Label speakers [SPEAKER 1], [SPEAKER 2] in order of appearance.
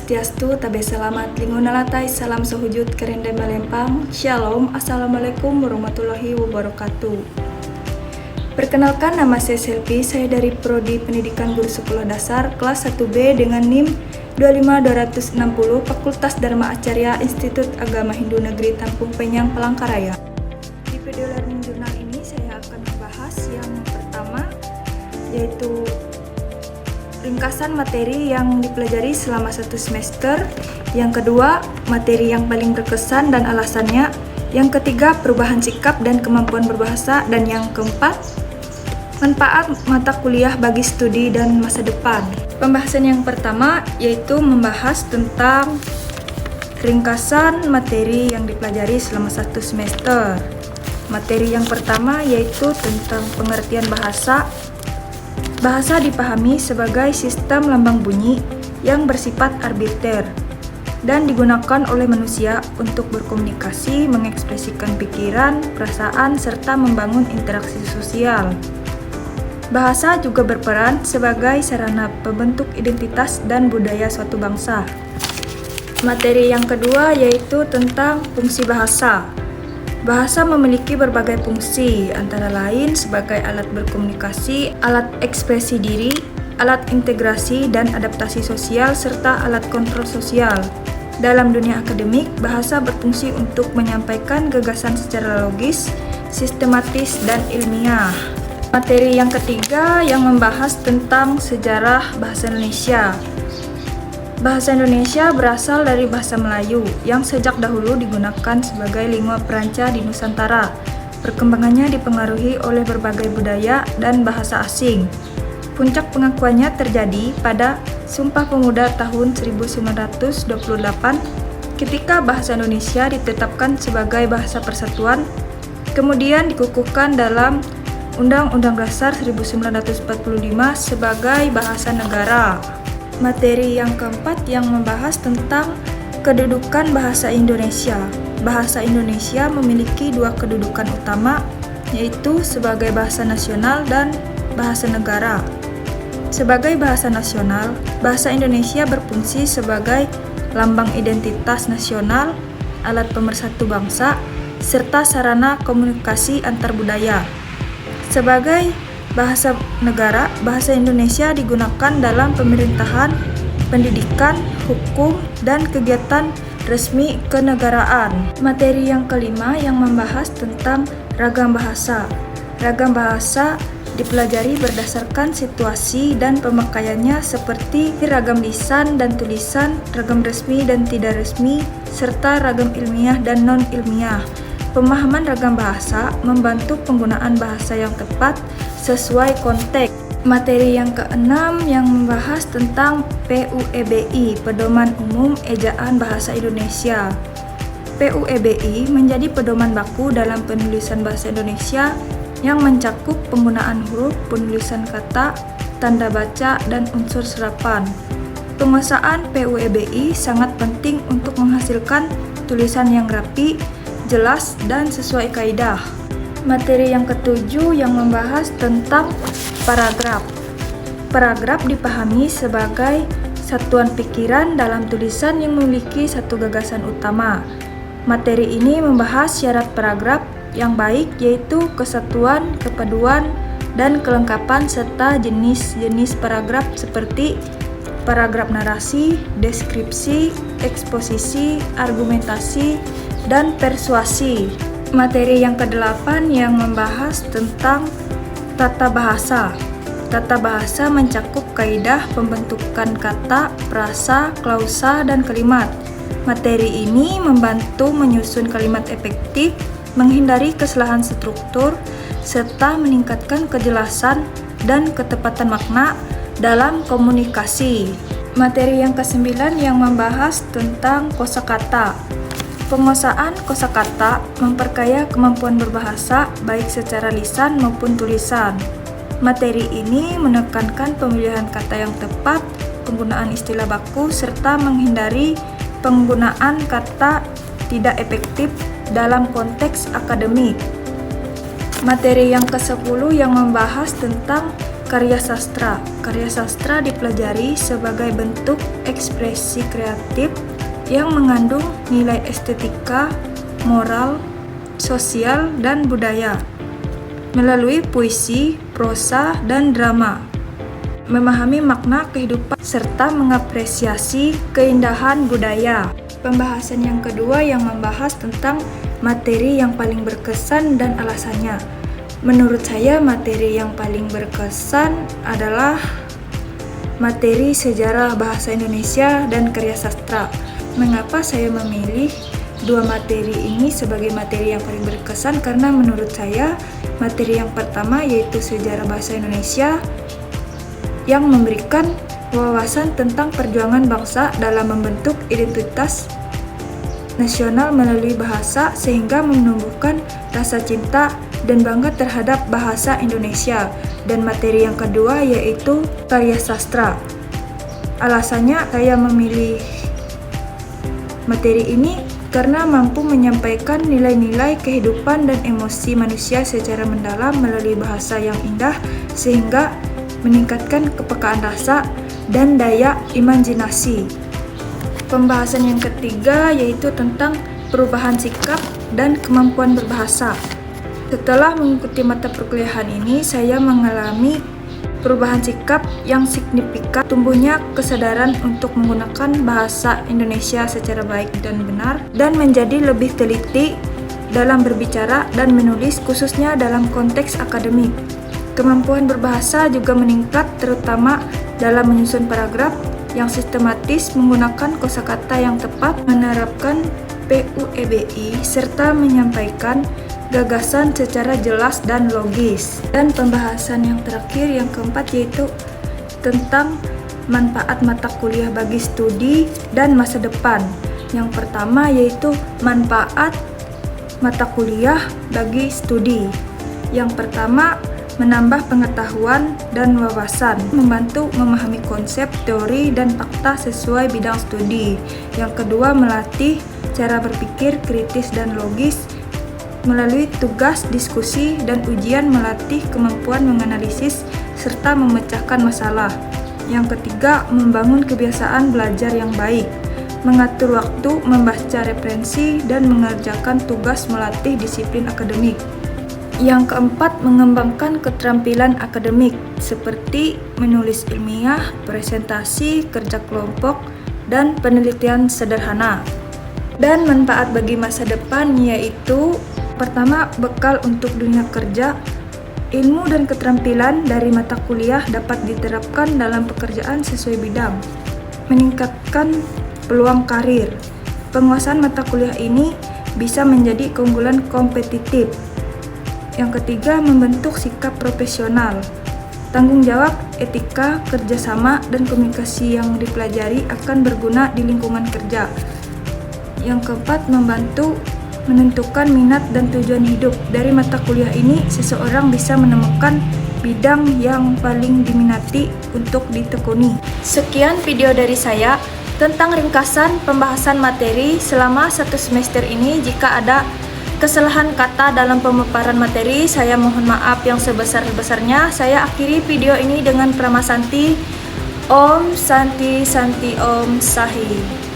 [SPEAKER 1] Swastiastu, tabe selamat, lingunalatai, salam sehujud, kerendai melempang, shalom, assalamualaikum warahmatullahi wabarakatuh. Perkenalkan, nama saya Selvi, saya dari Prodi Pendidikan Guru Sekolah Dasar kelas 1B dengan NIM 25260, Fakultas Dharma Acarya, Institut Agama Hindu Negeri Tampung Penyang, Palangkaraya. Di video learning journal ini saya akan membahas yang pertama, yaitu ringkasan materi yang dipelajari selama 1 semester. Yang kedua, materi yang paling berkesan dan alasannya. Yang ketiga, perubahan sikap dan kemampuan berbahasa. Dan yang keempat, manfaat mata kuliah bagi studi dan masa depan. Pembahasan yang pertama yaitu membahas tentang ringkasan materi yang dipelajari selama 1 semester. Materi yang pertama yaitu tentang pengertian bahasa. Bahasa dipahami sebagai sistem lambang bunyi yang bersifat arbiter dan digunakan oleh manusia untuk berkomunikasi, mengekspresikan pikiran, perasaan, serta membangun interaksi sosial. Bahasa juga berperan sebagai sarana pembentuk identitas dan budaya suatu bangsa. Materi yang kedua yaitu tentang fungsi bahasa. Bahasa memiliki berbagai fungsi, antara lain sebagai alat berkomunikasi, alat ekspresi diri, alat integrasi dan adaptasi sosial, serta alat kontrol sosial. Dalam dunia akademik, bahasa berfungsi untuk menyampaikan gagasan secara logis, sistematis, dan ilmiah. Materi yang ketiga yang membahas tentang sejarah bahasa Indonesia. Bahasa Indonesia berasal dari bahasa Melayu yang sejak dahulu digunakan sebagai lingua peranca di Nusantara. Perkembangannya dipengaruhi oleh berbagai budaya dan bahasa asing. Puncak pengakuannya terjadi pada Sumpah Pemuda tahun 1928 ketika bahasa Indonesia ditetapkan sebagai bahasa persatuan, kemudian dikukuhkan dalam Undang-Undang Dasar 1945 sebagai bahasa negara. Materi yang keempat yang membahas tentang kedudukan bahasa Indonesia. Bahasa Indonesia memiliki 2 kedudukan utama, yaitu sebagai bahasa nasional dan bahasa negara. Sebagai bahasa nasional, bahasa Indonesia berfungsi sebagai lambang identitas nasional, alat pemersatu bangsa, serta sarana komunikasi antar budaya. Sebagai bahasa negara, bahasa Indonesia digunakan dalam pemerintahan, pendidikan, hukum, dan kegiatan resmi kenegaraan. Materi yang kelima yang membahas tentang ragam bahasa. Ragam bahasa dipelajari berdasarkan situasi dan pemakaiannya seperti ragam lisan dan tulisan, ragam resmi dan tidak resmi, serta ragam ilmiah dan non-ilmiah. Pemahaman ragam bahasa membantu penggunaan bahasa yang tepat sesuai konteks. Materi yang keenam yang membahas tentang PUEBI, Pedoman Umum Ejaan Bahasa Indonesia. PUEBI menjadi pedoman baku dalam penulisan bahasa Indonesia yang mencakup penggunaan huruf, penulisan kata, tanda baca, dan unsur serapan. Penguasaan PUEBI sangat penting untuk menghasilkan tulisan yang rapi, jelas, dan sesuai kaidah. Materi yang ketujuh yang membahas tentang paragraf. Paragraf dipahami sebagai satuan pikiran dalam tulisan yang memiliki satu gagasan utama. Materi ini membahas syarat paragraf yang baik, yaitu kesatuan, kepaduan, dan kelengkapan serta jenis-jenis paragraf seperti paragraf narasi, deskripsi, eksposisi, argumentasi, dan persuasi. Materi yang ke-8 yang membahas tentang tata bahasa. Tata bahasa mencakup kaidah pembentukan kata, frasa, klausa, dan kalimat. Materi ini membantu menyusun kalimat efektif, menghindari kesalahan struktur, serta meningkatkan kejelasan dan ketepatan makna dalam komunikasi. Materi yang ke-9 yang membahas tentang kosakata. Penguasaan kosakata memperkaya kemampuan berbahasa baik secara lisan maupun tulisan. Materi ini menekankan pemilihan kata yang tepat, penggunaan istilah baku, serta menghindari penggunaan kata tidak efektif dalam konteks akademik. Materi yang ke-10 yang membahas tentang Karya sastra. Karya sastra dipelajari sebagai bentuk ekspresi kreatif yang mengandung nilai estetika, moral, sosial, dan budaya melalui puisi, prosa, dan drama. Memahami makna kehidupan serta mengapresiasi keindahan budaya. Pembahasan yang kedua yang membahas tentang materi yang paling berkesan dan alasannya. Menurut saya materi yang paling berkesan adalah materi sejarah bahasa Indonesia dan karya sastra. Mengapa saya memilih dua materi ini sebagai materi yang paling berkesan? Karena menurut saya materi yang pertama yaitu sejarah bahasa Indonesia yang memberikan wawasan tentang perjuangan bangsa dalam membentuk identitas nasional melalui bahasa sehingga menumbuhkan rasa cinta dan bangga terhadap bahasa Indonesia. Dan materi yang kedua yaitu karya sastra. Alasannya saya memilih materi ini karena mampu menyampaikan nilai-nilai kehidupan dan emosi manusia secara mendalam melalui bahasa yang indah sehingga meningkatkan kepekaan rasa dan daya imajinasi. Pembahasan yang ketiga yaitu tentang perubahan sikap dan kemampuan berbahasa. Setelah mengikuti mata perkuliahan ini, saya mengalami perubahan sikap yang signifikan, tumbuhnya kesadaran untuk menggunakan bahasa Indonesia secara baik dan benar, dan menjadi lebih teliti dalam berbicara dan menulis khususnya dalam konteks akademik. Kemampuan berbahasa juga meningkat terutama dalam menyusun paragraf yang sistematis, menggunakan kosakata yang tepat, menerapkan PUEBI, serta menyampaikan gagasan secara jelas dan logis. Dan pembahasan yang terakhir, yang keempat, yaitu tentang manfaat mata kuliah bagi studi dan masa depan. Yang pertama yaitu manfaat mata kuliah bagi studi. Yang pertama, menambah pengetahuan dan wawasan, membantu memahami konsep, teori, dan fakta sesuai bidang studi. Yang kedua, melatih cara berpikir kritis dan logis melalui tugas, diskusi, dan ujian, melatih kemampuan menganalisis serta memecahkan masalah. Yang ketiga, membangun kebiasaan belajar yang baik, mengatur waktu, membaca referensi, dan mengerjakan tugas, melatih disiplin akademik. Yang keempat, mengembangkan keterampilan akademik seperti menulis ilmiah, presentasi, kerja kelompok, dan penelitian sederhana. Dan manfaat bagi masa depan yaitu pertama, bekal untuk dunia kerja. Ilmu dan keterampilan dari mata kuliah dapat diterapkan dalam pekerjaan sesuai bidang, meningkatkan peluang karir. Penguasaan mata kuliah ini bisa menjadi keunggulan kompetitif. Yang ketiga, membentuk sikap profesional. Tanggung jawab, etika, kerjasama, dan komunikasi yang dipelajari akan berguna di lingkungan kerja. Yang keempat, membantu menentukan minat dan tujuan hidup. Dari mata kuliah ini, seseorang bisa menemukan bidang yang paling diminati untuk ditekuni. Sekian video dari saya tentang ringkasan pembahasan materi selama 1 semester ini. Jika ada kesalahan kata dalam pemaparan materi, saya mohon maaf yang sebesar-besarnya. Saya akhiri video ini dengan Prama Santi. Om Santi Santi Om Sahi.